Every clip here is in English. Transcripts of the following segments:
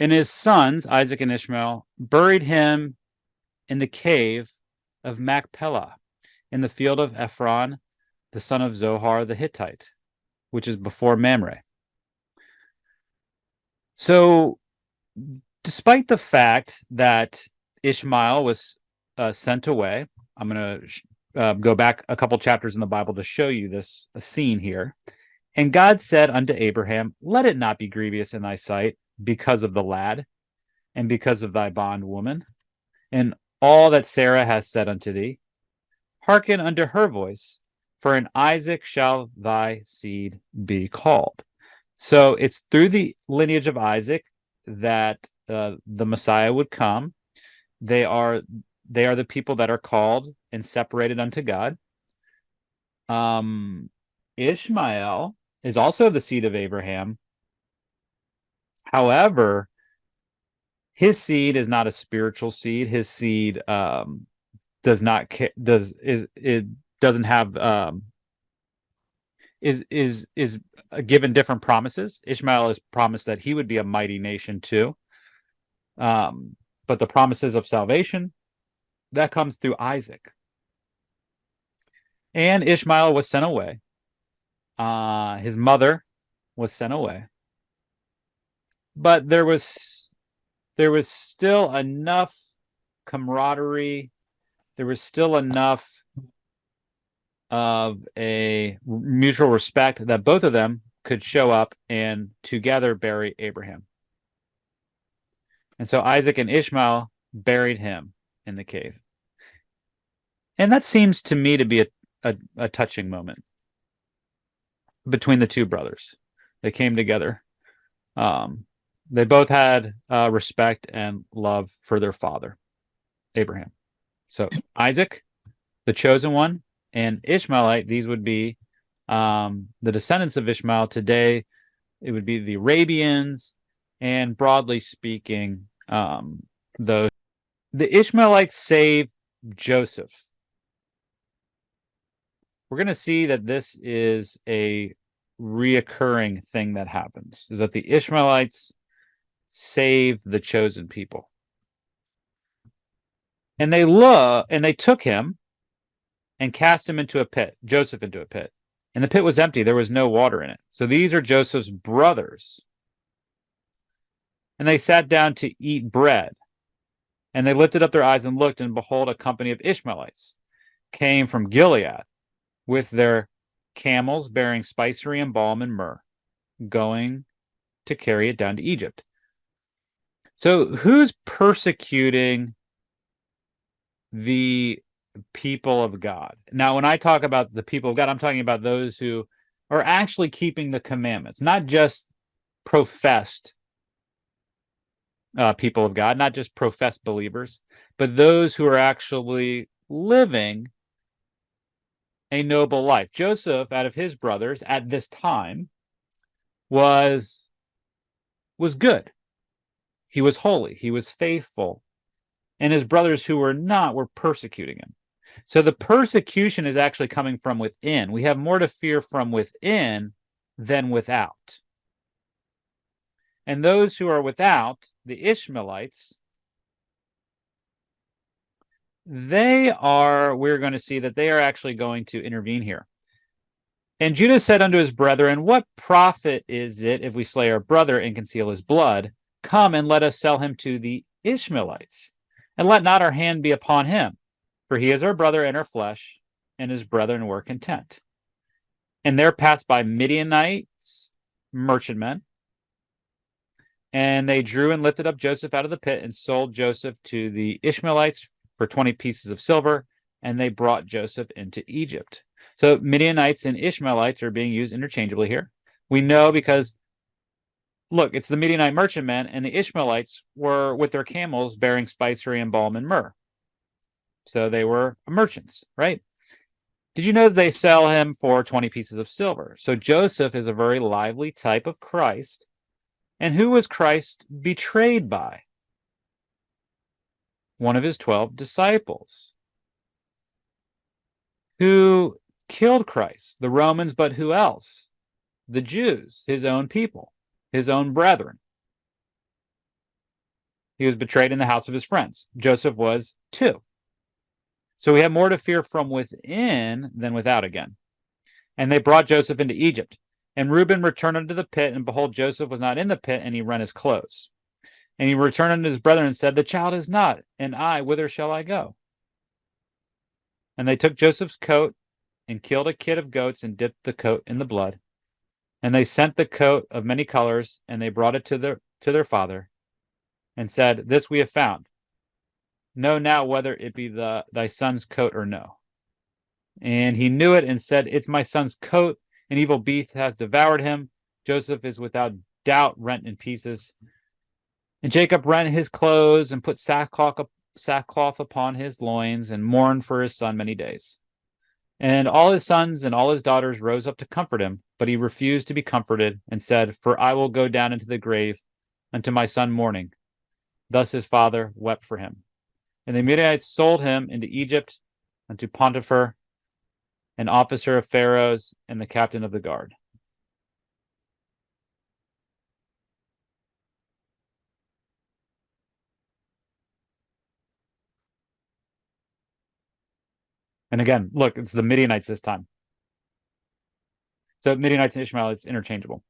And his sons, Isaac and Ishmael, buried him in the cave of Machpelah, in the field of Ephron, the son of Zohar the Hittite, which is before Mamre. So, despite the fact that Ishmael was sent away, I'm going to go back a couple chapters in the Bible to show you this scene here. And God said unto Abraham, let it not be grievous in thy sight because of the lad and because of thy bondwoman and all that Sarah hath said unto thee. Hearken unto her voice, for in Isaac shall thy seed be called. So it's through the lineage of Isaac that the Messiah would come. They are the people that are called and separated unto God. Ishmael is also the seed of Abraham. However, his seed is not a spiritual seed. His seed doesn't have is given different promises. Ishmael is promised that he would be a mighty nation too. But the promises of salvation, that comes through Isaac. And Ishmael was sent away. His mother was sent away. But there was still enough camaraderie. There was still enough of a mutual respect that both of them could show up and together bury Abraham. And so Isaac and Ishmael buried him in the cave. And that seems to me to be a touching moment between the two brothers. They came together. They both had respect and love for their father, Abraham. So Isaac, the chosen one, and Ishmaelite, these would be the descendants of Ishmael today. It would be the Arabians, and broadly speaking, the Ishmaelites saved Joseph. We're going to see that this is a reoccurring thing that happens, is that the Ishmaelites saved the chosen people. And they took him and cast him into a pit, Joseph into a pit. And the pit was empty. There was no water in it. So these are Joseph's brothers. And they sat down to eat bread. And they lifted up their eyes and looked, and behold, a company of Ishmaelites came from Gilead with their camels bearing spicery and balm and myrrh, going to carry it down to Egypt. So who's persecuting the people of God? Now, when I talk about the people of God, I'm talking about those who are actually keeping the commandments, not just professed people of God, not just professed believers, but those who are actually living a noble life. Joseph, out of his brothers at this time, was good. He was holy. He was faithful. And his brothers who were not were persecuting him. So the persecution is actually coming from within. We have more to fear from within than without. And those who are without, the Ishmaelites, we're going to see that they are actually going to intervene here. And Judah said unto his brethren, what profit is it if we slay our brother and conceal his blood? Come and let us sell him to the Ishmaelites, and let not our hand be upon him, for he is our brother and our flesh, and his brethren were content. And there passed by Midianites, merchantmen, and they drew and lifted up Joseph out of the pit and sold Joseph to the Ishmaelites for 20 pieces of silver, and they brought Joseph into Egypt. So Midianites and Ishmaelites are being used interchangeably here. We know because, look, it's the Midianite merchantmen, and the Ishmaelites were with their camels bearing spicery and balm and myrrh. So they were merchants, right? Did you know they sell him for 20 pieces of silver? So Joseph is a very lively type of Christ. And who was Christ betrayed by? One of his 12 disciples. Who killed Christ? The Romans, but who else? The Jews, his own people, his own brethren. He was betrayed in the house of his friends. Joseph was 2. So we have more to fear from within than without again. And they brought Joseph into Egypt. And Reuben returned unto the pit, and behold, Joseph was not in the pit, and he rent his clothes. And he returned unto his brethren and said, the child is not, and I, whither shall I go? And they took Joseph's coat and killed a kid of goats and dipped the coat in the blood. And they sent the coat of many colors, and they brought it to their father, and said, this we have found. Know now whether it be thy son's coat or no. And he knew it and said, it's my son's coat. An evil beast has devoured him. Joseph is without doubt rent in pieces. And Jacob rent his clothes and put sackcloth upon his loins and mourned for his son many days. And all his sons and all his daughters rose up to comfort him, but he refused to be comforted and said, for I will go down into the grave unto my son mourning. Thus his father wept for him. And the Midianites sold him into Egypt unto Potiphar, an officer of Pharaoh's and the captain of the guard. And again, look, it's the Midianites this time. So Midianites and Ishmaelites interchangeable.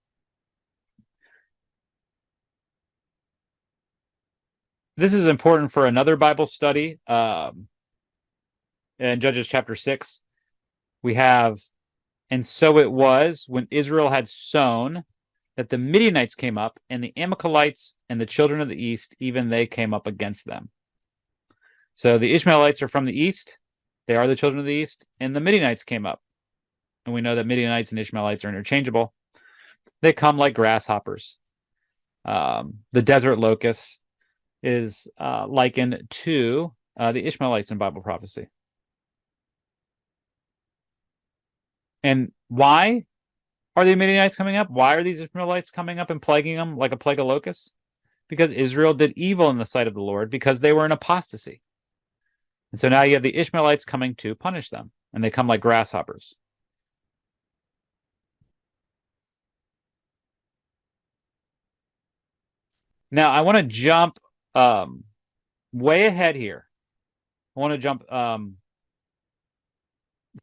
This is important for another Bible study. In Judges chapter 6, we have, and so it was when Israel had sown that the Midianites came up, and the Amalekites and the children of the east, even they came up against them. So the Ishmaelites are from the east. They are the children of the east, and the Midianites came up. And we know that Midianites and Ishmaelites are interchangeable. They come like grasshoppers. The desert locust is likened to the Ishmaelites in Bible prophecy. And why are the Midianites coming up? Why are these Ishmaelites coming up and plaguing them like a plague of locusts? Because Israel did evil in the sight of the Lord, because they were in apostasy. And so now you have the Ishmaelites coming to punish them, and they come like grasshoppers. Now, I want to jump way ahead here. I want to jump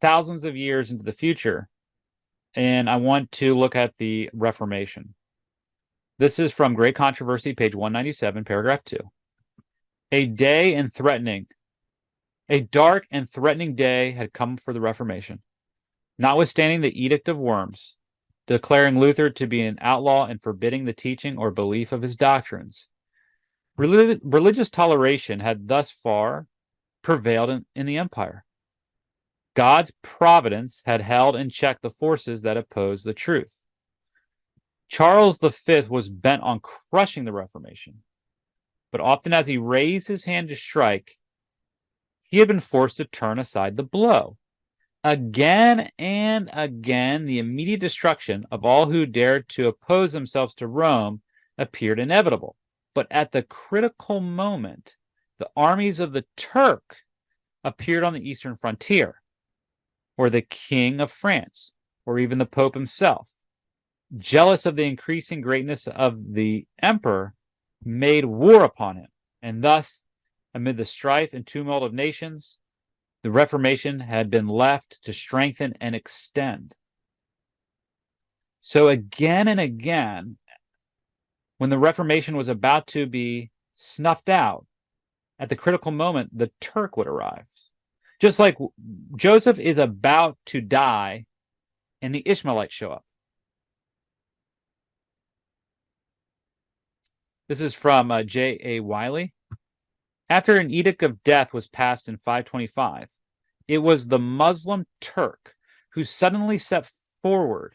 thousands of years into the future, and I want to look at the Reformation. This is from Great Controversy, page 197, paragraph 2. A dark and threatening day had come for the Reformation, notwithstanding the Edict of Worms, declaring Luther to be an outlaw and forbidding the teaching or belief of his doctrines. Religious toleration had thus far prevailed in the empire. God's providence had held in check the forces that opposed the truth. Charles V was bent on crushing the Reformation, but often as he raised his hand to strike, he had been forced to turn aside the blow. Again and again, the immediate destruction of all who dared to oppose themselves to Rome appeared inevitable. But at the critical moment, the armies of the Turk appeared on the eastern frontier, or the King of France, or even the Pope himself, jealous of the increasing greatness of the emperor, made war upon him. And thus, amid the strife and tumult of nations, the Reformation had been left to strengthen and extend. So again and again, when the Reformation was about to be snuffed out, at the critical moment, the Turk would arrive. Just like Joseph is about to die and the Ishmaelites show up. This is from J.A. Wiley. After an edict of death was passed in 525, it was the Muslim Turk who suddenly set forward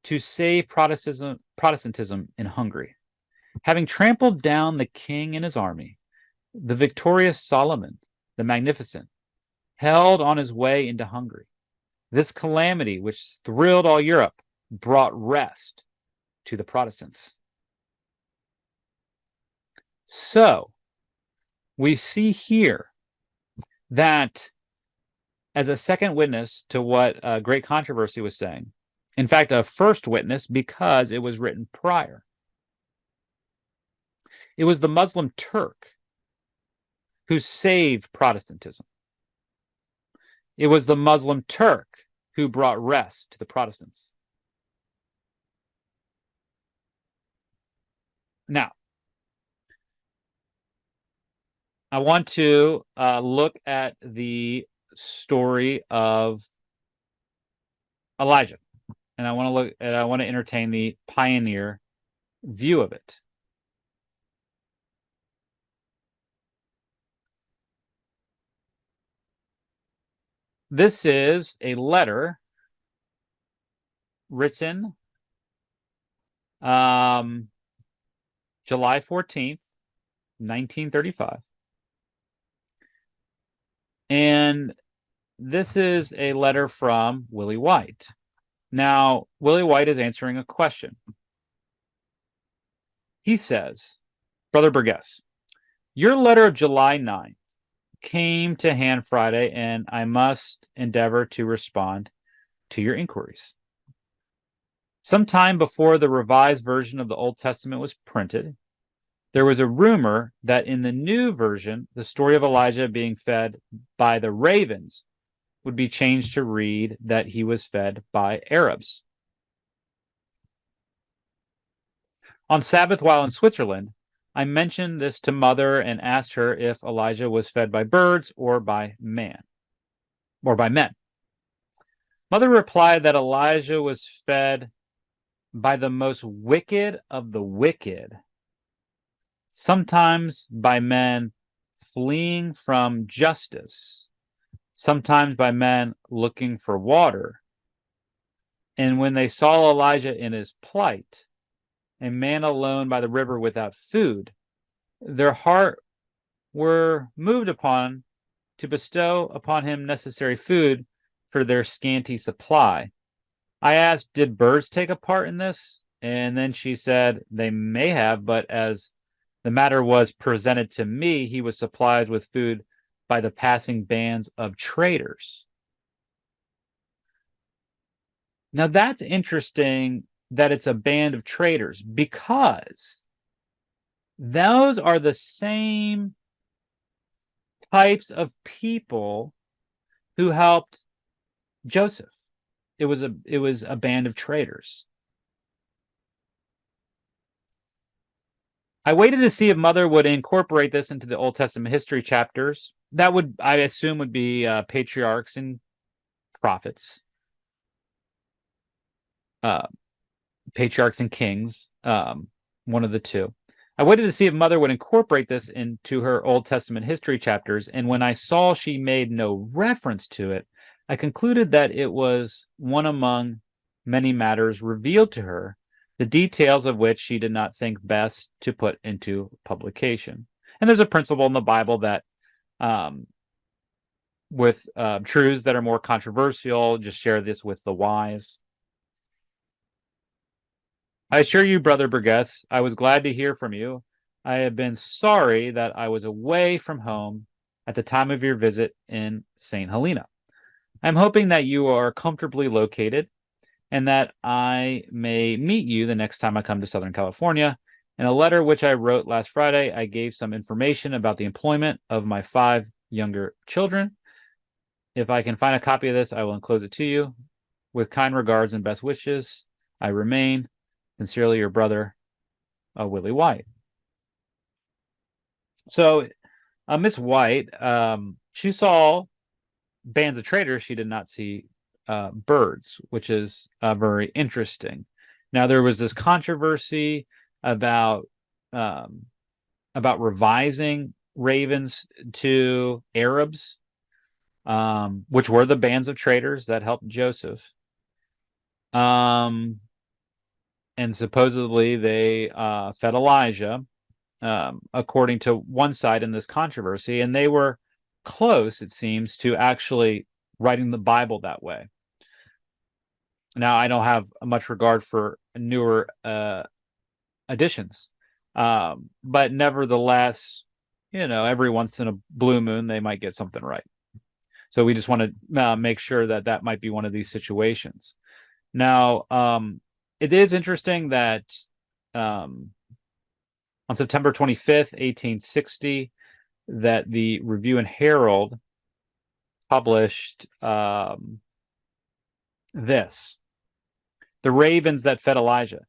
to save Protestantism in Hungary. Having trampled down the king and his army, the victorious Solomon, the Magnificent, held on his way into Hungary. This calamity, which thrilled all Europe, brought rest to the Protestants. So, we see here that as a second witness to what Great Controversy was saying, in fact, a first witness because it was written prior. It was the Muslim Turk who saved Protestantism. It was the Muslim Turk who brought rest to the Protestants. Now, I want to look at the story of Elijah, and I want to entertain the pioneer view of it. This is a letter written July 14th, 1935. And this is a letter from Willie White. Now, Willie White is answering a question. He says, Brother Burgess, your letter of July 9th came to hand Friday, and I must endeavor to respond to your inquiries. Sometime before the revised version of the Old Testament was printed, there was a rumor that in the new version, the story of Elijah being fed by the ravens would be changed to read that he was fed by Arabs. On Sabbath while in Switzerland, I mentioned this to Mother and asked her if Elijah was fed by birds or by men. Mother replied that Elijah was fed by the most wicked of the wicked, sometimes by men fleeing from justice, sometimes by men looking for water. And when they saw Elijah in his plight, a man alone by the river without food, their heart were moved upon to bestow upon him necessary food for their scanty supply. I asked, did birds take a part in this? And then she said, they may have, but as the matter was presented to me, he was supplied with food by the passing bands of traders. Now that's interesting that it's a band of traders, because those are the same types of people who helped Joseph. It was a band of traders. I waited to see if Mother would incorporate this into the Old Testament history chapters. That would, I assume, would be patriarchs and prophets, patriarchs and kings, one of the two. I waited to see if Mother would incorporate this into her Old Testament history chapters, and when I saw she made no reference to it, I concluded that it was one among many matters revealed to her, the details of which she did not think best to put into publication. And there's a principle in the Bible that with truths that are more controversial, just share this with the wise. I assure you, Brother Burgess, I was glad to hear from you. I have been sorry that I was away from home at the time of your visit in St. Helena. I'm hoping that you are comfortably located and that I may meet you the next time I come to Southern California. In a letter which I wrote last Friday, I gave some information about the employment of my 5 younger children. If I can find a copy of this, I will enclose it to you. With kind regards and best wishes, I remain sincerely your brother, Willie White. So Miss White, she saw bands of traders. She did not see birds, which is very interesting. Now, there was this controversy about revising ravens to Arabs, which were the bands of traders that helped Joseph. And supposedly they fed Elijah, according to one side in this controversy, and they were close, it seems, to actually writing the Bible that way. Now, I don't have much regard for newer editions, but nevertheless, every once in a blue moon, they might get something right. So we just want to make sure that that might be one of these situations. Now, it is interesting that on September 25th, 1860, that the Review and Herald published this: the ravens that fed Elijah.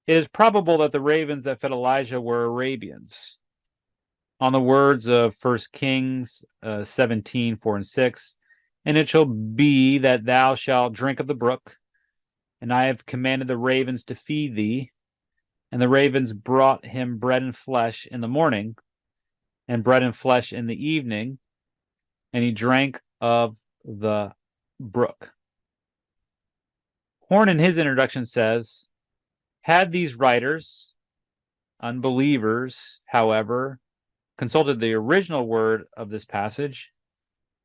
It is probable that the ravens that fed Elijah were Arabians. On the words of 1 Kings 17, 4 and 6, and it shall be that thou shalt drink of the brook, and I have commanded the ravens to feed thee. And the ravens brought him bread and flesh in the morning, and bread and flesh in the evening, and he drank of the brook. Horne, in his introduction, says, had these writers, unbelievers, however, consulted the original word of this passage,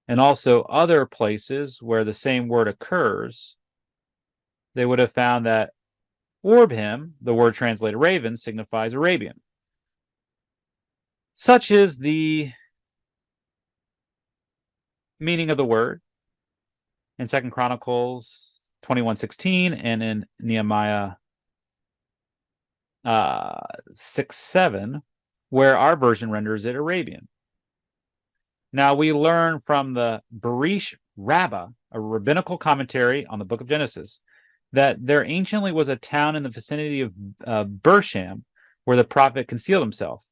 and also other places where the same word occurs, they would have found that Orbhim, the word translated raven, signifies Arabian. Such is the meaning of the word in 2 Chronicles 21:16 and in Nehemiah 6:7, where our version renders it Arabian. Now we learn from the Barish Rabbah, a rabbinical commentary on the book of Genesis, that there anciently was a town in the vicinity of Bersham where the prophet concealed himself,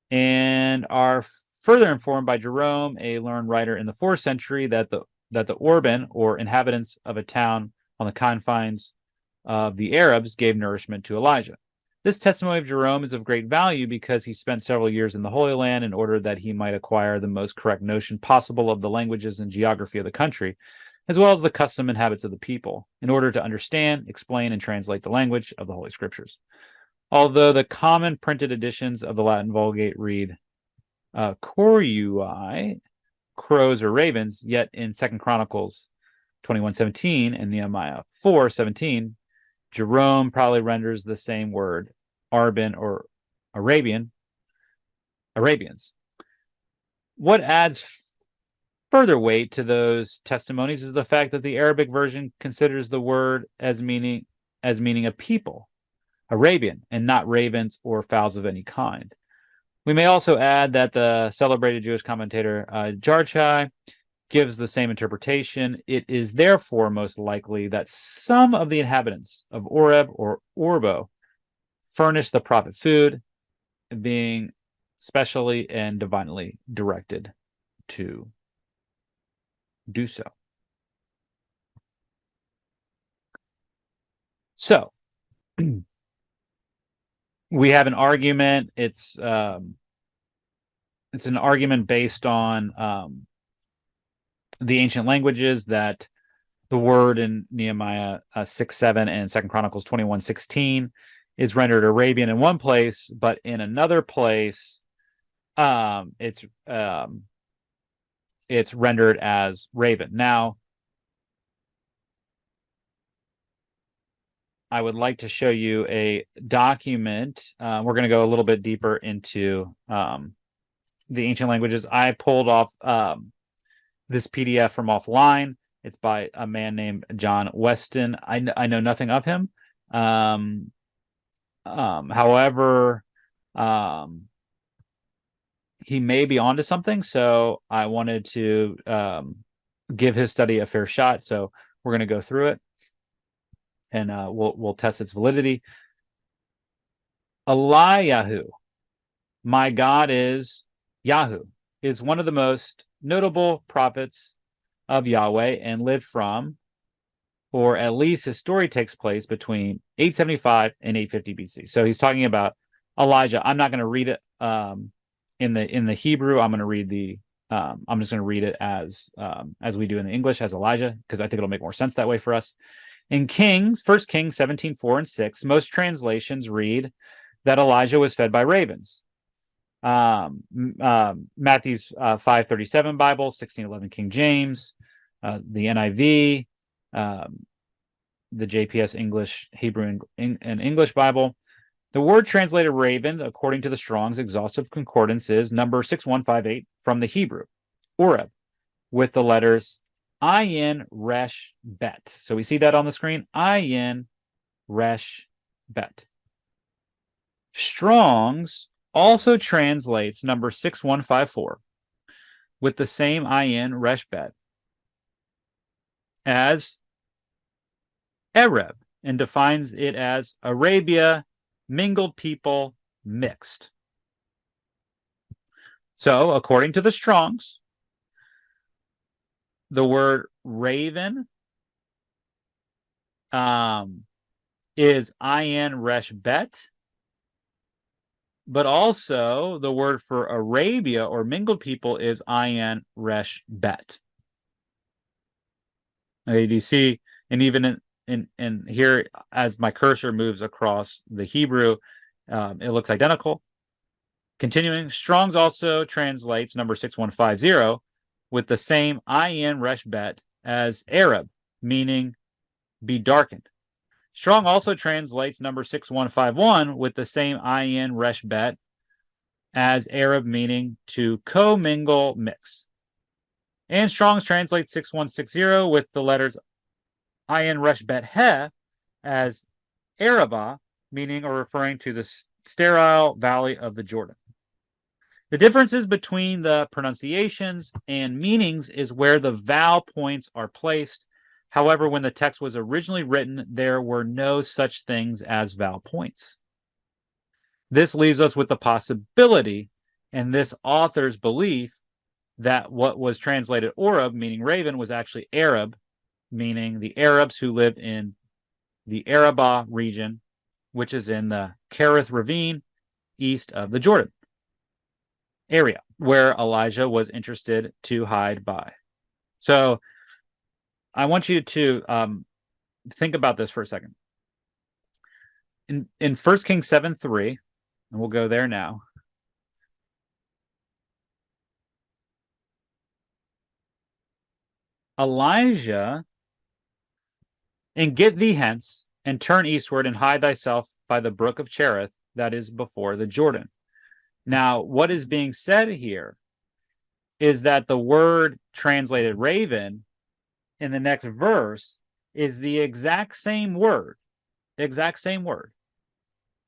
and are further informed by Jerome, a learned writer in the 4th century, that the Orban, or inhabitants of a town on the confines of the Arabs, gave nourishment to Elijah. This testimony of Jerome is of great value because he spent several years in the Holy Land in order that he might acquire the most correct notion possible of the languages and geography of the country, as well as the custom and habits of the people, in order to understand, explain, and translate the language of the Holy Scriptures. Although the common printed editions of the Latin Vulgate read Corui, crows or ravens, yet in 2 Chronicles 21:17 and Nehemiah 4:17, Jerome probably renders the same word, Arbin or Arabian, Arabians. What adds further weight to those testimonies is the fact that the Arabic version considers the word as meaning a people, Arabian, and not ravens or fowls of any kind. We may also add that the celebrated Jewish commentator Jarchai gives the same interpretation. It is therefore most likely that some of the inhabitants of Oreb or Orbo furnished the prophet food, being specially and divinely directed to do so. So we have an argument. It's an argument based on the ancient languages, that the word in Nehemiah 6:7 and 2 Chronicles 21:16 is rendered Arabian in one place, but in another place it's rendered as raven. Now, I would like to show you a document. We're going to go a little bit deeper into the ancient languages. I pulled off this PDF from offline. It's by a man named John Weston. I know nothing of him. However, he may be onto something, so I wanted to give his study a fair shot. So we're going to go through it, and we'll test its validity. Eliyahu, my God is Yahoo, is one of the most notable prophets of Yahweh and lived from, or at least his story takes place between 875 and 850 BC. So he's talking about Elijah. I'm not going to read it in the Hebrew. I'm going to read I'm just going to read it as we do in the English, as Elijah, because I think it'll make more sense that way for us. In 1 Kings 17:4 and 6, most translations read that Elijah was fed by ravens. Matthew's 5:37 Bible, 1611 King James, the NIV, the JPS English, Hebrew, and English Bible. The word translated raven, according to the Strong's exhaustive concordance, is number 6158 from the Hebrew, Oreb, with the letters Ayin Resh Bet. So we see that on the screen, Ayin Resh Bet. Strong's also translates number 6154 with the same ayin resh bet as Arab and defines it as Arabia, mingled people, mixed. So, according to the Strongs, the word raven is ayin resh bet, but also the word for Arabia or mingled people is ayin resh bet. Okay, do you see? And even in here, as my cursor moves across the Hebrew, it looks identical. Continuing, Strong's also translates number 6150 with the same ayin resh bet as Arab, meaning be darkened. Strong also translates number 6151 with the same ayin resh bet as Arab, meaning to commingle, mix. And Strong's translates 6160 with the letters ayin resh bet he as Araba, meaning or referring to the sterile valley of the Jordan. The differences between the pronunciations and meanings is where the vowel points are placed. However, when the text was originally written, there were no such things as vowel points. This leaves us with the possibility, and this author's belief, that what was translated Orab, meaning raven, was actually Arab, meaning the Arabs who lived in the Arabah region, which is in the Kerith ravine east of the Jordan area, where Elijah was interested to hide by. So I want you to think about this for a second. In 1 Kings 7:3, and we'll go there now. Elijah, and get thee hence, and turn eastward, and hide thyself by the brook of Cherith, that is before the Jordan. Now, what is being said here is that the word translated raven in the next verse is the exact same word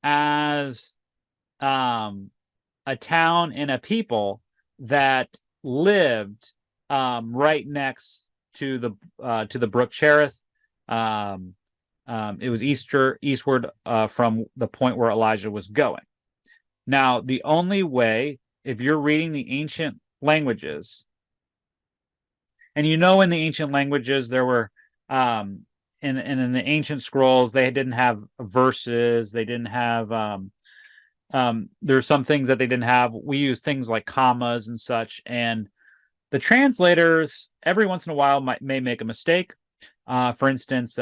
as a town and a people that lived right next to the brook Cherith. It was eastward from the point where Elijah was going. Now, the only way, if you're reading the ancient languages, and in the ancient languages there were in the ancient scrolls, they didn't have verses, they didn't have there's some things that they didn't have. We use things like commas and such, and the translators every once in a while may make a mistake. For instance,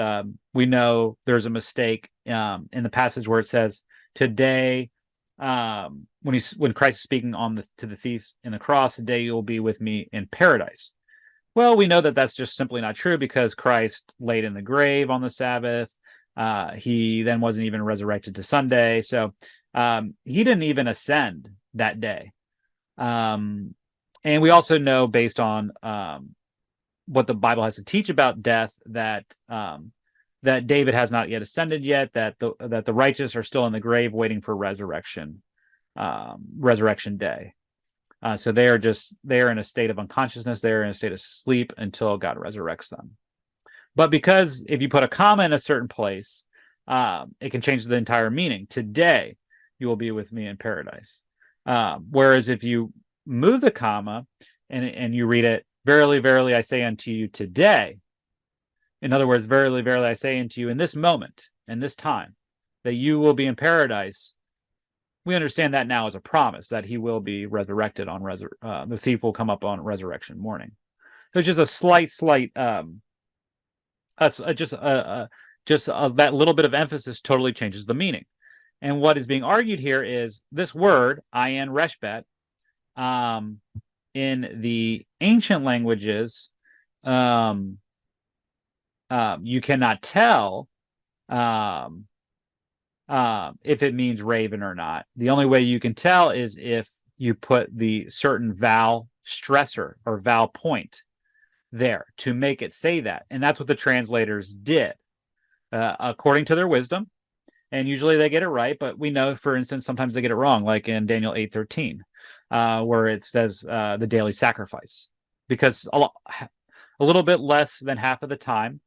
we know there's a mistake in the passage where it says today, when Christ is speaking to the thief in the cross, today you will be with me in paradise. Well, we know that that's just simply not true, because Christ laid in the grave on the Sabbath. He then wasn't even resurrected to Sunday. So he didn't even ascend that day. And we also know, based on what the Bible has to teach about death, that David has not yet ascended yet, that the righteous are still in the grave waiting for resurrection day. So they are in a state of unconsciousness. They're in a state of sleep until God resurrects them. But because if you put a comma in a certain place, it can change the entire meaning. Today, you will be with me in paradise. Whereas if you move the comma and you read it, verily, verily, I say unto you today. In other words, verily, verily, I say unto you in this moment, in this time, that you will be in paradise. We understand that now as a promise that he will be resurrected on the thief will come up on resurrection morning. So just a slight, that little bit of emphasis totally changes the meaning. And what is being argued here is this word, ayin reshbet, in the ancient languages, you cannot tell if it means raven or not. The only way you can tell is if you put the certain vowel stressor or vowel point there to make it say that. And that's what the translators did. According to their wisdom, And usually they get it right, but we know, for instance, sometimes they get it wrong, like in Daniel 8:13, where it says the daily sacrifice, because a little bit less than half of the time,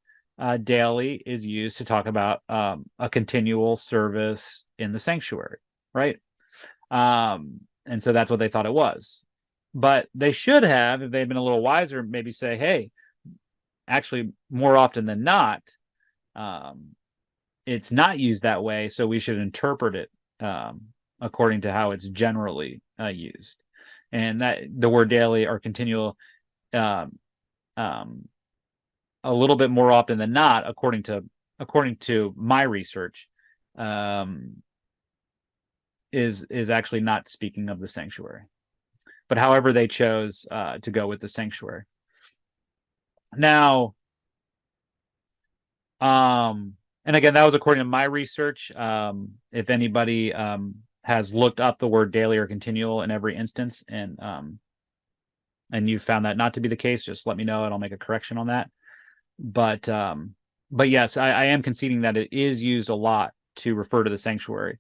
daily is used to talk about a continual service in the sanctuary, right? And so that's what they thought it was. But they should have, if they'd been a little wiser, maybe say, hey, actually, more often than not, it's not used that way, so we should interpret it according to how it's generally used. And that the word daily or continual, um, a little bit more often than not, according to my research, is actually not speaking of the sanctuary. But however they chose to go with the sanctuary. Now, and again, that was according to my research. If anybody has looked up the word daily or continual in every instance, and you found that not to be the case, just let me know and I'll make a correction on that. But yes, I am conceding that it is used a lot to refer to the sanctuary.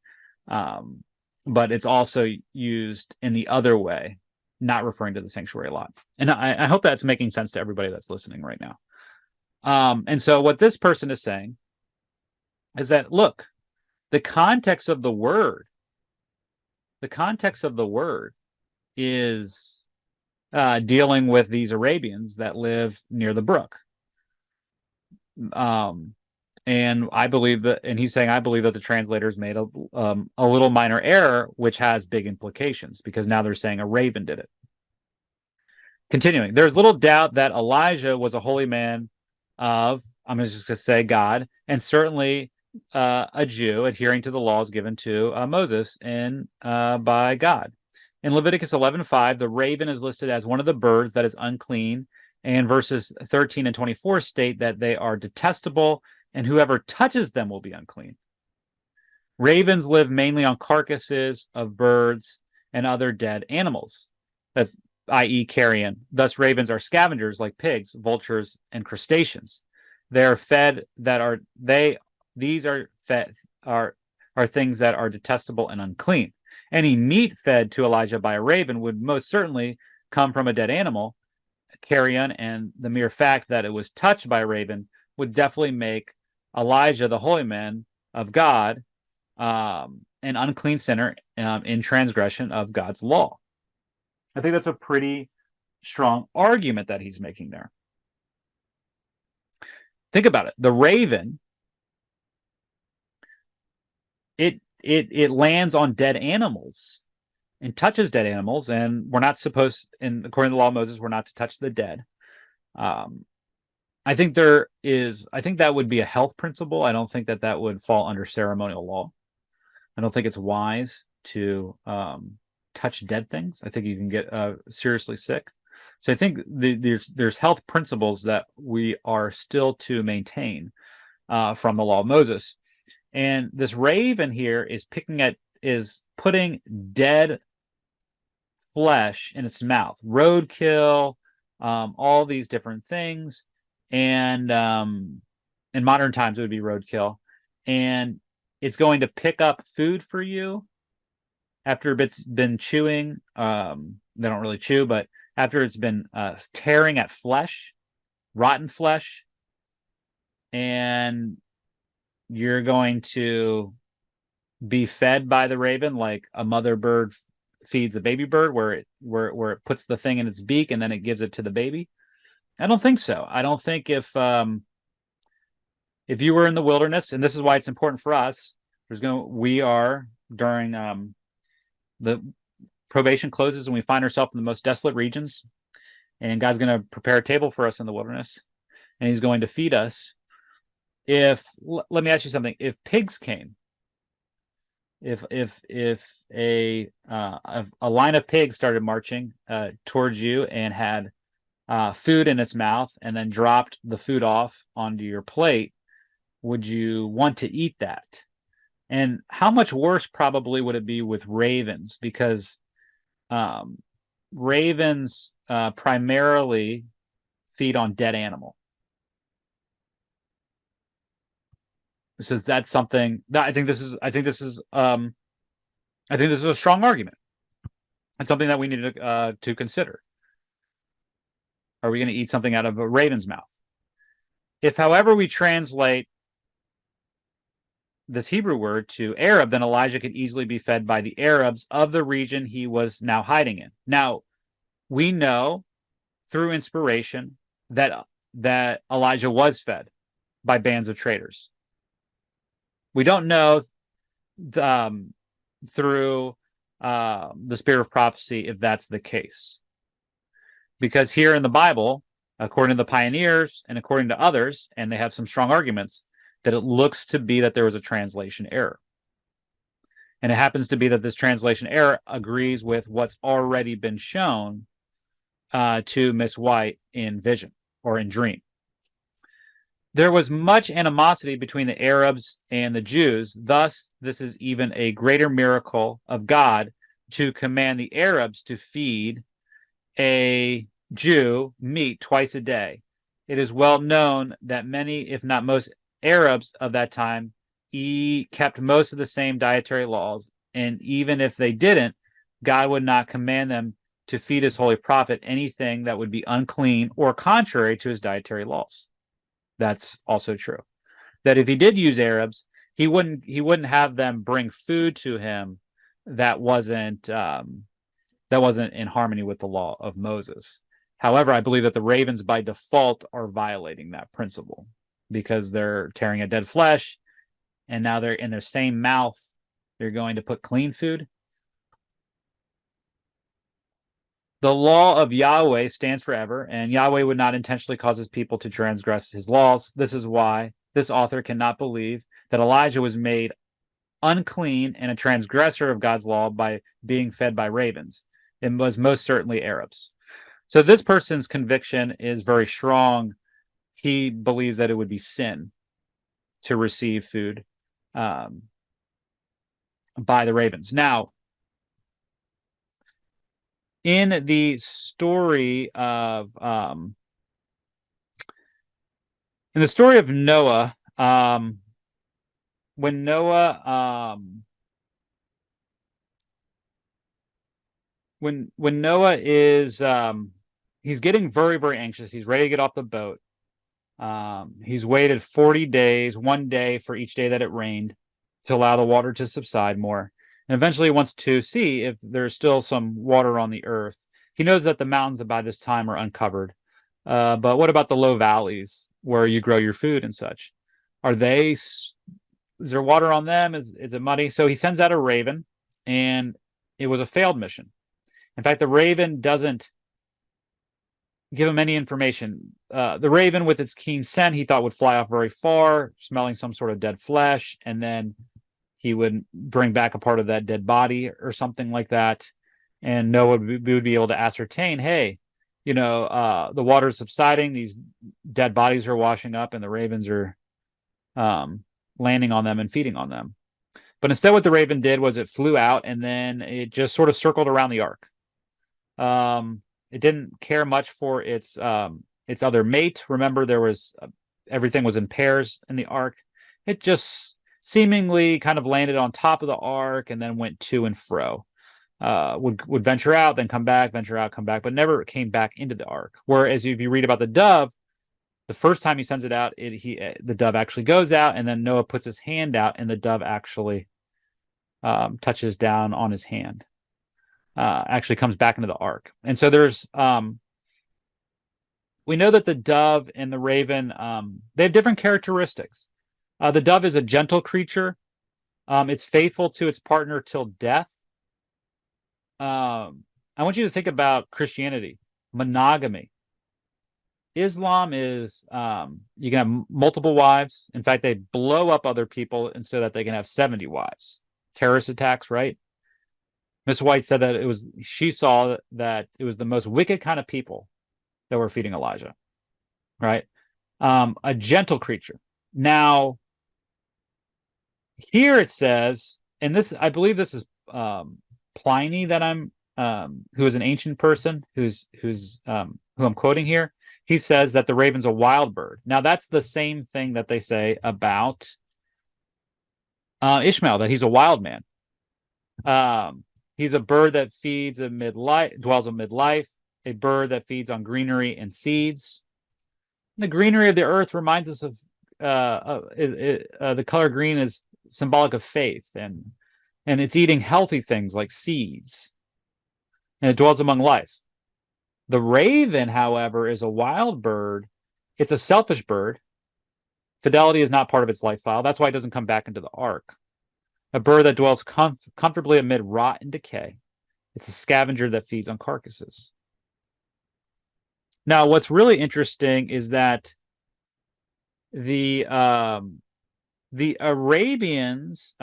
But it's also used in the other way, not referring to the sanctuary a lot. And I hope that's making sense to everybody that's listening right now. And so what this person is saying is that, look, the context of the word is dealing with these Arabians that live near the brook. And I believe that, and he's saying, I believe that the translators made a little minor error, which has big implications, because now they're saying a raven did it. Continuing, there's little doubt that Elijah was a holy man of, I'm just going to say, God, and certainly a Jew adhering to the laws given to Moses and by God. In Leviticus 11:5, the raven is listed as one of the birds that is unclean, and verses 13 and 24 state that they are detestable, and whoever touches them will be unclean. Ravens live mainly on carcasses of birds and other dead animals, that's i.e. carrion. Thus, ravens are scavengers like pigs, vultures, and crustaceans. They are fed that are they these are fed are things that are detestable and unclean. Any meat fed to Elijah by a raven would most certainly come from a dead animal, carrion, and the mere fact that it was touched by a raven would definitely make Elijah, the holy man of God, an unclean sinner in transgression of God's law. I think that's a pretty strong argument that he's making there. Think about it. The raven, it lands on dead animals and touches dead animals, and we're not supposed, and according to the law of Moses, we're not to touch the dead. I think that would be a health principle. I don't think that would fall under ceremonial law. I don't think it's wise to touch dead things. I think you can get seriously sick. So I think there's health principles that we are still to maintain from the law of Moses. And this raven here is putting dead flesh in its mouth, roadkill, all these different things. And in modern times, it would be roadkill. And it's going to pick up food for you after it's been chewing. They don't really chew, but after it's been tearing at flesh, rotten flesh, and you're going to be fed by the raven like a mother bird feeds a baby bird, where it puts the thing in its beak and then it gives it to the baby. I don't think so. I don't think if you were in the wilderness, and this is why it's important for us, we are during the probation closes and we find ourselves in the most desolate regions, and God's going to prepare a table for us in the wilderness, and he's going to feed us. Let me ask you something. If pigs came, if a line of pigs started marching towards you and had food in its mouth and then dropped the food off onto your plate, would you want to eat that? And how much worse probably would it be with ravens? Because ravens primarily feed on dead animal. Says that's something that I think this is a strong argument. It's something that we need to consider. Are we going to eat something out of a raven's mouth? If, however, we translate this Hebrew word to Arab, then Elijah could easily be fed by the Arabs of the region he was now hiding in. Now, we know through inspiration that Elijah was fed by bands of traders. We don't know through the spirit of prophecy if that's the case. Because here in the Bible, according to the pioneers and according to others, and they have some strong arguments, that it looks to be that there was a translation error. And it happens to be that this translation error agrees with what's already been shown to Miss White in vision or in dream. There was much animosity between the Arabs and the Jews. Thus, this is even a greater miracle of God to command the Arabs to feed a Jew meat twice a day. It is well known that many, if not most, Arabs of that time kept most of the same dietary laws, and even if they didn't, God would not command them to feed his holy prophet anything that would be unclean or contrary to his dietary laws. That's also true. That if he did use Arabs, he wouldn't have them bring food to him that wasn't in harmony with the law of Moses. However, I believe that the ravens by default are violating that principle because they're tearing at dead flesh, and now they're in their same mouth. They're going to put clean food. The law of Yahweh stands forever, and Yahweh would not intentionally cause his people to transgress his laws. This is why this author cannot believe that Elijah was made unclean and a transgressor of God's law by being fed by ravens. It was most certainly Arabs. So this person's conviction is very strong. He believes that it would be sin to receive food by the ravens. Now, in the story of Noah, when Noah when Noah is he's getting very, very anxious. He's ready to get off the boat. He's waited 40 days, 1 day for each day that it rained, to allow the water to subside more. And eventually wants to see if there's still some water on the earth. He knows that the mountains by this time are uncovered. But what about the low valleys where you grow your food and such? Is there water on them? Is it muddy? So he sends out a raven, and it was a failed mission. In fact, the raven doesn't give him any information. The raven, with its keen scent, he thought would fly off very far, smelling some sort of dead flesh, and then he would bring back a part of that dead body or something like that. And Noah would be able to ascertain, hey, the water's subsiding, these dead bodies are washing up, and the ravens are landing on them and feeding on them. But instead, what the raven did was it flew out, and then it just sort of circled around the ark. It didn't care much for its other mate. Remember, everything was in pairs in the ark. It just seemingly kind of landed on top of the ark and then went to and fro. Would venture out, then come back, venture out, come back, but never came back into the ark. Whereas if you read about the dove, the first time he sends it out, the dove actually goes out, and then Noah puts his hand out, and the dove actually touches down on his hand. Actually comes back into the ark. And so we know that the dove and the raven, they have different characteristics. The dove is a gentle creature. It's faithful to its partner till death. I want you to think about Christianity, monogamy. Islam is you can have multiple wives. In fact, they blow up other people and so that they can have 70 wives. Terrorist attacks, right? Miss White said that she saw that it was the most wicked kind of people that were feeding Elijah, right? A gentle creature. Now, here it says, and this, I believe this is Pliny that who is an ancient person who I'm quoting here. He says that the raven's a wild bird. Now, that's the same thing that they say about Ishmael, that he's a wild man. He's a bird that feeds amid life, dwells amid life, a bird that feeds on greenery and seeds. The greenery of the earth reminds us of the color green is symbolic of faith, and it's eating healthy things like seeds, and it dwells among life. The raven, however, is a wild bird. It's a selfish bird. Fidelity is not part of its life file. That's why it doesn't come back into the ark. A bird that dwells comfortably amid rot and decay. It's a scavenger that feeds on carcasses. Now, what's really interesting is that the Arabians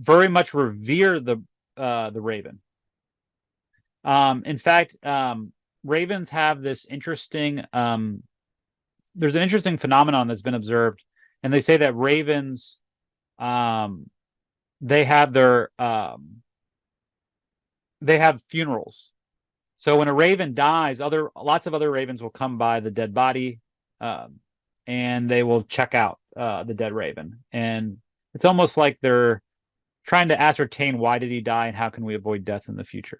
very much revere the raven. In fact, ravens have this interesting. There's an interesting phenomenon that's been observed, and they say that ravens, they have funerals. So when a raven dies, lots of other ravens will come by the dead body, and they will check out the dead raven. And it's almost like they're trying to ascertain why did he die and how can we avoid death in the future.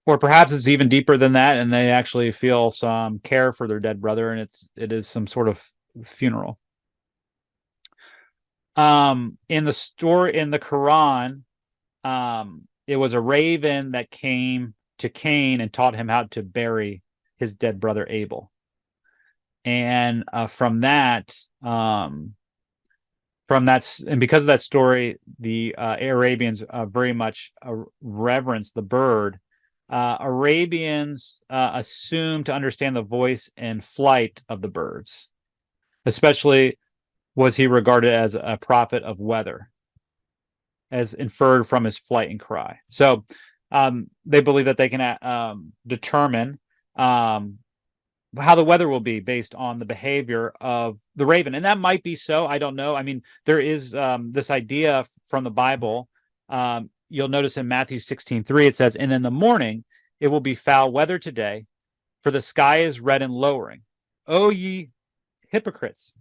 Or perhaps it's even deeper than that, and they actually feel some care for their dead brother, and it is some sort of funeral. In the story in the Chron, it was a raven that came to Cain and taught him how to bury his dead brother Abel. And from that, and because of that story, the Arabians very much reverence the bird. Arabians assume to understand the voice and flight of the birds. Especially was he regarded as a prophet of weather, as inferred from his flight and cry. So they believe that they can determine how the weather will be based on the behavior of the raven. And that might be so. I don't know. I mean, there is this idea from the Bible. You'll notice in Matthew 16:3, it says, "And in the morning it will be foul weather today, for the sky is red and lowering. O ye hypocrites,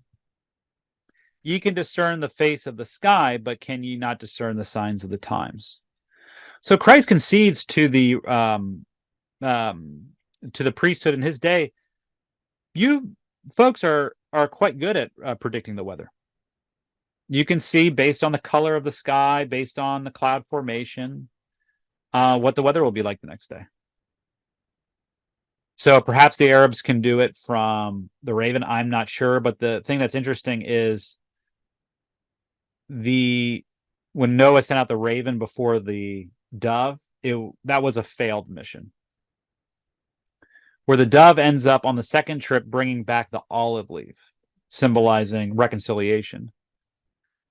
ye can discern the face of the sky, but can ye not discern the signs of the times?" So Christ concedes to the priesthood in his day. You folks are quite good at predicting the weather. You can see based on the color of the sky, based on the cloud formation, what the weather will be like the next day. So perhaps the Arabs can do it from the raven. I'm not sure, but the thing that's interesting is when Noah sent out the raven before the dove, that was a failed mission. Where the dove ends up on the second trip bringing back the olive leaf, symbolizing reconciliation.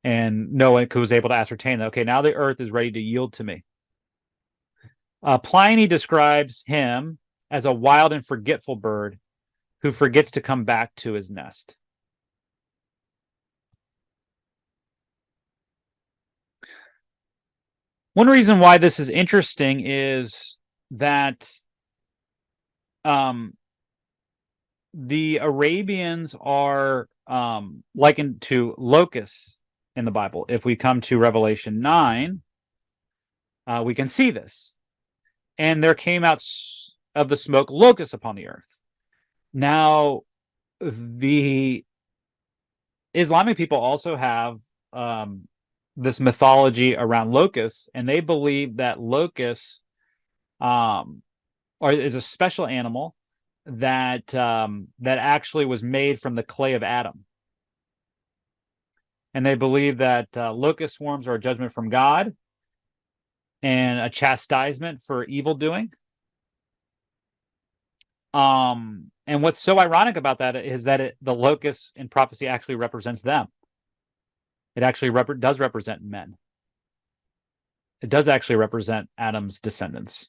And Noah was able to ascertain that, okay, now the earth is ready to yield to me. Pliny describes him as a wild and forgetful bird who forgets to come back to his nest. One reason why this is interesting is that the Arabians are likened to locusts in the Bible. If we come to Revelation 9, we can see this. And there came out of the smoke locusts upon the earth. Now, the Islamic people also have this mythology around locusts, and they believe that locusts is a special animal that actually was made from the clay of Adam. And they believe that locust swarms are a judgment from God and a chastisement for evil doing. And what's so ironic about that is that the locust in prophecy actually represents them. It actually does represent men. It does actually represent Adam's descendants.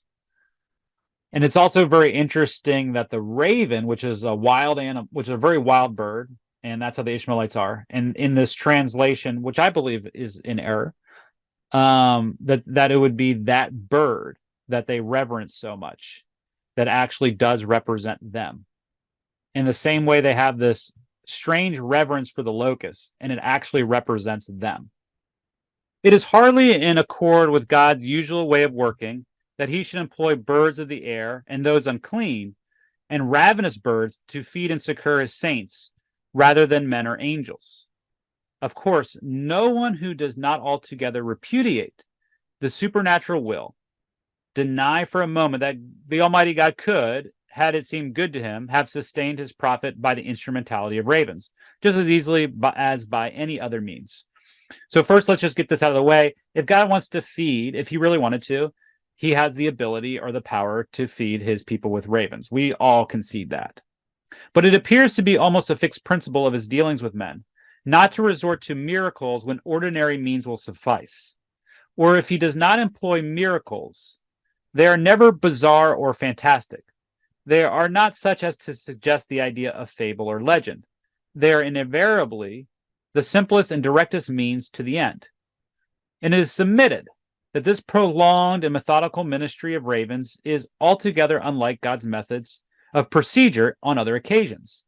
And it's also very interesting that the raven, which is a wild animal, which is a very wild bird, and that's how the Ishmaelites are. And in this translation, which I believe is in error, that it would be that bird that they reverence so much that actually does represent them. In the same way, they have this strange reverence for the locust, and it actually represents them. It is hardly in accord with God's usual way of working that he should employ birds of the air and those unclean and ravenous birds to feed and succor his saints rather than men or angels. Of course, no one who does not altogether repudiate the supernatural will, deny for a moment that the Almighty God could, had it seemed good to him, have sustained his prophet by the instrumentality of ravens, just as easily as by any other means. So first, let's just get this out of the way. If God wants to feed, if he really wanted to, he has the ability or the power to feed his people with ravens. We all concede that. But it appears to be almost a fixed principle of his dealings with men, not to resort to miracles when ordinary means will suffice. Or if he does not employ miracles, they are never bizarre or fantastic. They are not such as to suggest the idea of fable or legend. They are invariably the simplest and directest means to the end. And it is submitted that this prolonged and methodical ministry of ravens is altogether unlike God's methods of procedure on other occasions.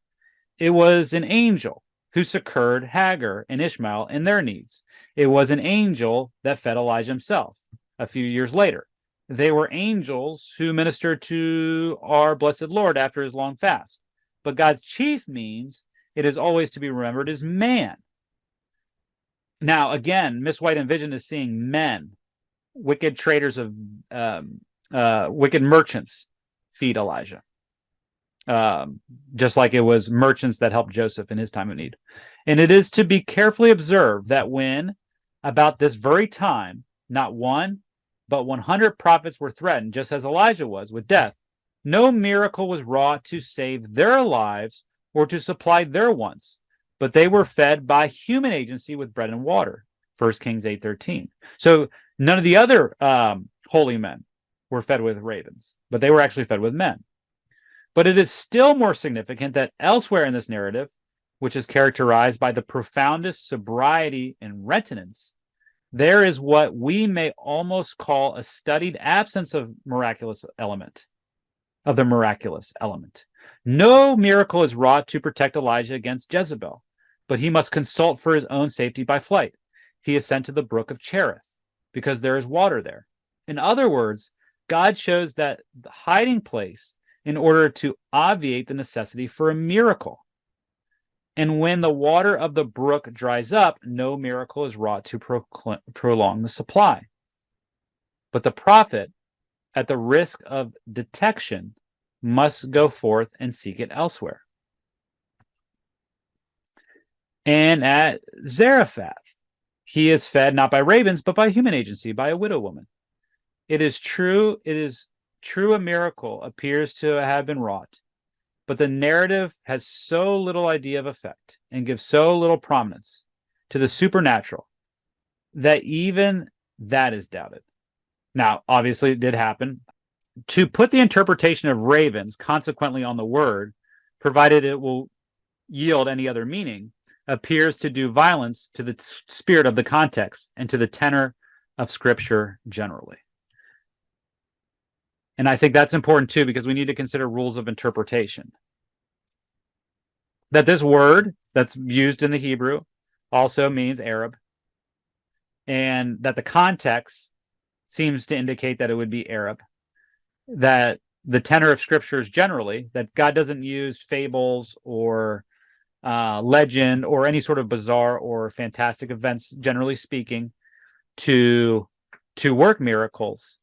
It was an angel who succored Hagar and Ishmael in their needs. It was an angel that fed Elijah himself a few years later. They were angels who ministered to our blessed Lord after his long fast. But God's chief means, it is always to be remembered, is man. Now, again, Miss White envisioned is seeing men, wicked traders of, wicked merchants feed Elijah. Just like it was merchants that helped Joseph in his time of need. And it is to be carefully observed that when, about this very time, not one, but 100 prophets were threatened, just as Elijah was, with death, no miracle was wrought to save their lives or to supply their wants, but they were fed by human agency with bread and water. 1 Kings 8:13. So none of the other holy men were fed with ravens, but they were actually fed with men. But it is still more significant that elsewhere in this narrative, which is characterized by the profoundest sobriety and reticence, there is what we may almost call a studied absence of the miraculous element. No miracle is wrought to protect Elijah against Jezebel, but he must consult for his own safety by flight. He is sent to the brook of Cherith because there is water there. In other words, God chose that hiding place in order to obviate the necessity for a miracle. And when the water of the brook dries up, no miracle is wrought to prolong the supply. But the prophet, at the risk of detection, must go forth and seek it elsewhere. And at Zarephath, he is fed not by ravens, but by human agency, by a widow woman. It is true a miracle appears to have been wrought, but the narrative has so little idea of effect and gives so little prominence to the supernatural that even that is doubted. Now, obviously, it did happen. To put the interpretation of ravens consequently on the word, provided it will yield any other meaning, appears to do violence to the spirit of the context and to the tenor of Scripture generally. And I think that's important too, because we need to consider rules of interpretation. That this word that's used in the Hebrew also means Arab, and that the context seems to indicate that it would be Arab. That the tenor of scriptures generally, that God doesn't use fables or legend or any sort of bizarre or fantastic events, generally speaking, to work miracles.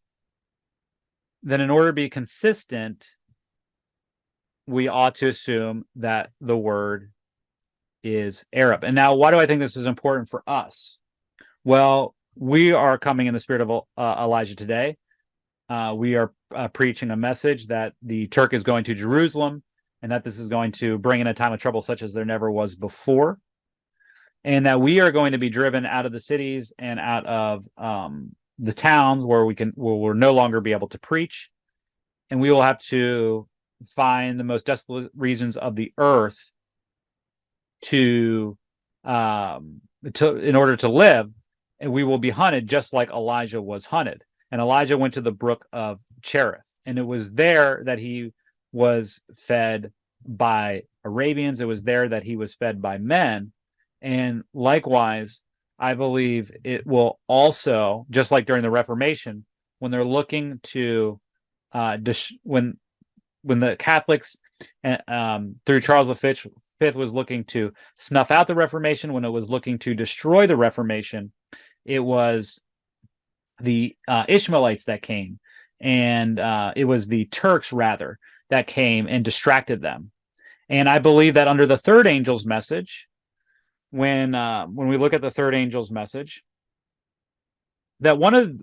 Then in order to be consistent, we ought to assume that the word is Arab. And now, why do I think this is important for us? Well, we are coming in the spirit of Elijah today. We are preaching a message that the Turk is going to Jerusalem and that this is going to bring in a time of trouble such as there never was before. And that we are going to be driven out of the cities and out of the towns where we'll no longer be able to preach, and we will have to find the most desolate regions of the earth in order to live, and we will be hunted just like Elijah was hunted. And Elijah went to the brook of Cherith, and it was there that he was fed by Arabians. It was there that he was fed by men. And likewise, I believe it will also, just like during the Reformation, when they're looking to when the Catholics through Charles V was looking to snuff out the Reformation, when it was looking to destroy the Reformation, it was the Ishmaelites that came, and it was the Turks rather that came and distracted them. And I believe that under the third angel's message, when we look at the third angel's message, that one of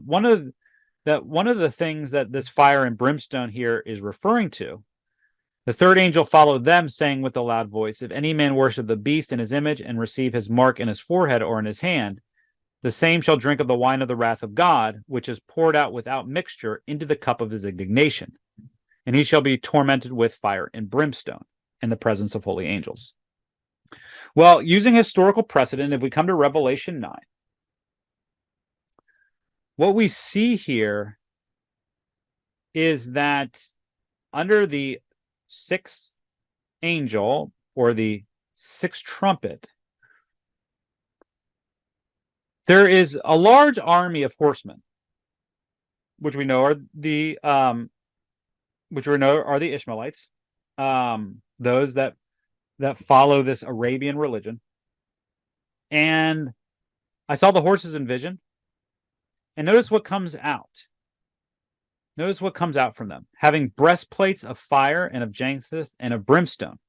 the things that this fire and brimstone here is referring to, the third angel followed them, saying with a loud voice, if any man worship the beast in his image and receive his mark in his forehead or in his hand, the same shall drink of the wine of the wrath of God, which is poured out without mixture into the cup of his indignation. And he shall be tormented with fire and brimstone in the presence of holy angels. Well, using historical precedent, if we come to Revelation 9, what we see here is that under the sixth angel, or the sixth trumpet, there is a large army of horsemen, which we know are the Ishmaelites, those that follow this Arabian religion. And I saw the horses in vision, and notice what comes out. Notice what comes out from them, having breastplates of fire and of jacinth and of brimstone.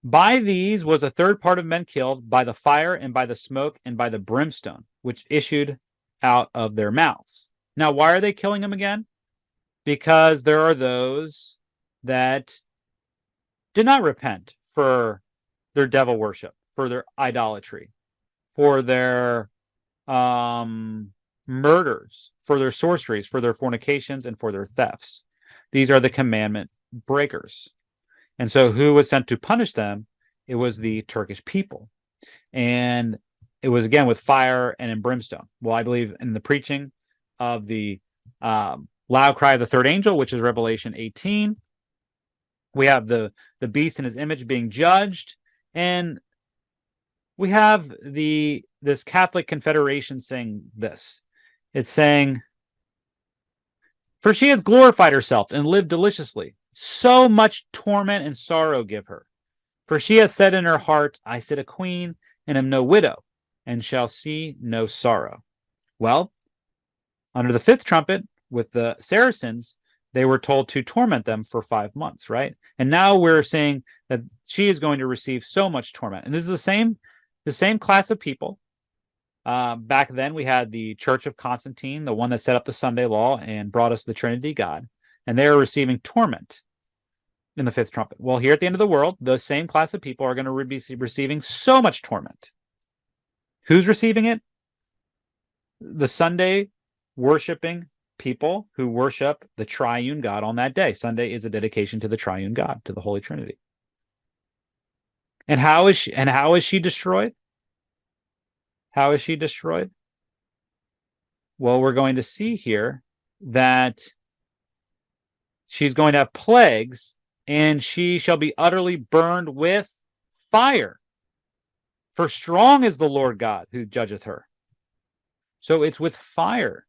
By these was a third part of men killed, by the fire and by the smoke and by the brimstone, which issued out of their mouths. Now, why are they killing them again? Because there are those that did not repent for their devil worship, for their idolatry, for their murders, for their sorceries, for their fornications, and for their thefts. These are the commandment breakers. And so who was sent to punish them? It was the Turkish people. And it was, again, with fire and in brimstone. Well, I believe in the preaching of the loud cry of the third angel, which is Revelation 18, we have the beast in his image being judged, and we have this Catholic Confederation saying this. It's saying, for she has glorified herself and lived deliciously. So much torment and sorrow give her. For she has said in her heart, I sit a queen and am no widow, and shall see no sorrow. Well, under the fifth trumpet, with the Saracens, they were told to torment them for 5 months, right? And now we're saying that she is going to receive so much torment. And this is the same class of people. Back then, we had the Church of Constantine, the one that set up the Sunday law and brought us the Trinity God, and they are receiving torment in the fifth trumpet. Well, here at the end of the world, those same class of people are going to be receiving so much torment. Who's receiving it? The Sunday worshiping people who worship the triune God on that day. Sunday is a dedication to the triune God, to the Holy Trinity. And how is she destroyed? How is she destroyed? Well, we're going to see here that she's going to have plagues, and she shall be utterly burned with fire. For strong is the Lord God who judgeth her. So it's with fire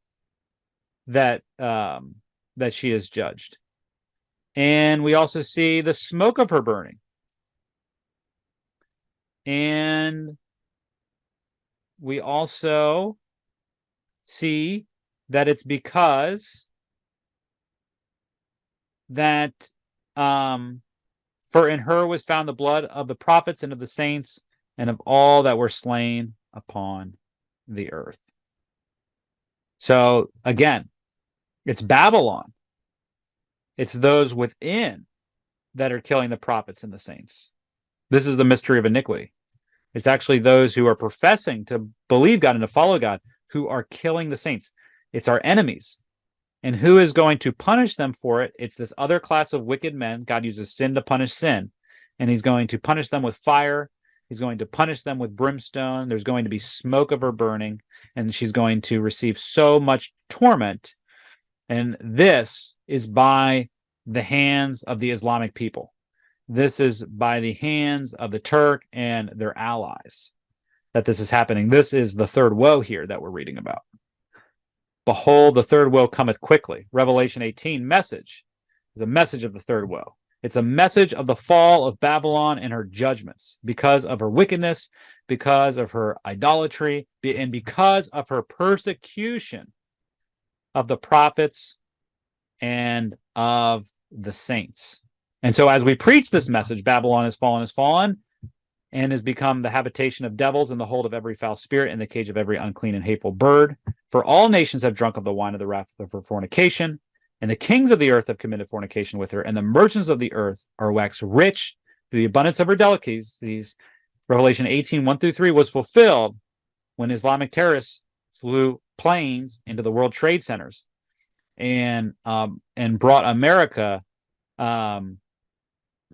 that she is judged. And we also see the smoke of her burning. And we also see that it's because that for in her was found the blood of the prophets and of the saints and of all that were slain upon the earth. So again, it's Babylon. It's those within that are killing the prophets and the saints. This is the mystery of iniquity. It's actually those who are professing to believe God and to follow God who are killing the saints. It's our enemies. And who is going to punish them for it? It's this other class of wicked men. God uses sin to punish sin. And he's going to punish them with fire. He's going to punish them with brimstone. There's going to be smoke of her burning. And she's going to receive so much torment. And this is by the hands of the Islamic people. This is by the hands of the Turk and their allies that this is happening. This is the third woe here that we're reading about. Behold, the third woe cometh quickly. Revelation 18 message is a message of the third woe. It's a message of the fall of Babylon and her judgments because of her wickedness, because of her idolatry, and because of her persecution of the prophets and of the saints. And so as we preach this message, Babylon is fallen, and has become the habitation of devils and the hold of every foul spirit and the cage of every unclean and hateful bird. For all nations have drunk of the wine of the wrath of her fornication, and the kings of the earth have committed fornication with her, and the merchants of the earth are waxed rich through the abundance of her delicacies. Revelation 18, 1-3 was fulfilled when Islamic terrorists flew planes into the World Trade Centers and brought America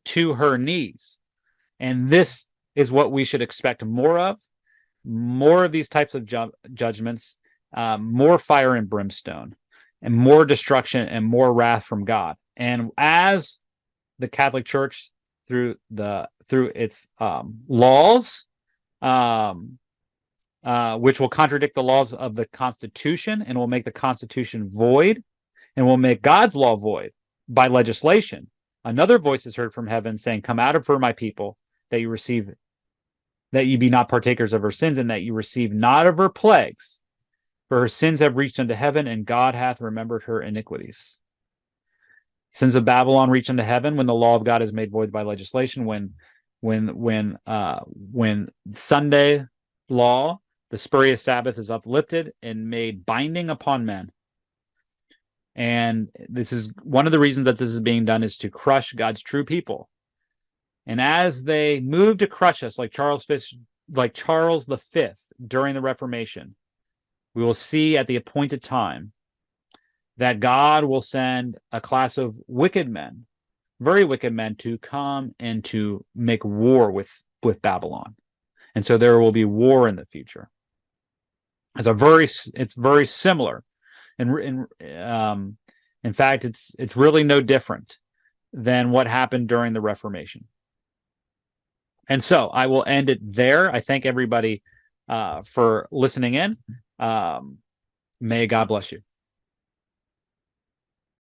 to her knees. And this is what we should expect more of these types of judgments, more fire and brimstone, and more destruction and more wrath from God. And as the Catholic Church, through its laws, which will contradict the laws of the Constitution and will make the Constitution void and will make God's law void by legislation, another voice is heard from heaven saying, "Come out of her, my people, that ye be not partakers of her sins, and that you receive not of her plagues. For her sins have reached unto heaven, and God hath remembered her iniquities." Sins of Babylon reach unto heaven when the law of God is made void by legislation, when Sunday law, the spurious Sabbath, is uplifted and made binding upon men. And this is one of the reasons that this is being done, is to crush God's true people. And as they move to crush us, like Charles V during the Reformation, we will see at the appointed time that God will send a class of wicked men, very wicked men, to come and to make war with Babylon. And so there will be war in the future. It's very similar. And in fact, it's really no different than what happened during the Reformation. And so I will end it there. I thank everybody for listening in. May God bless you.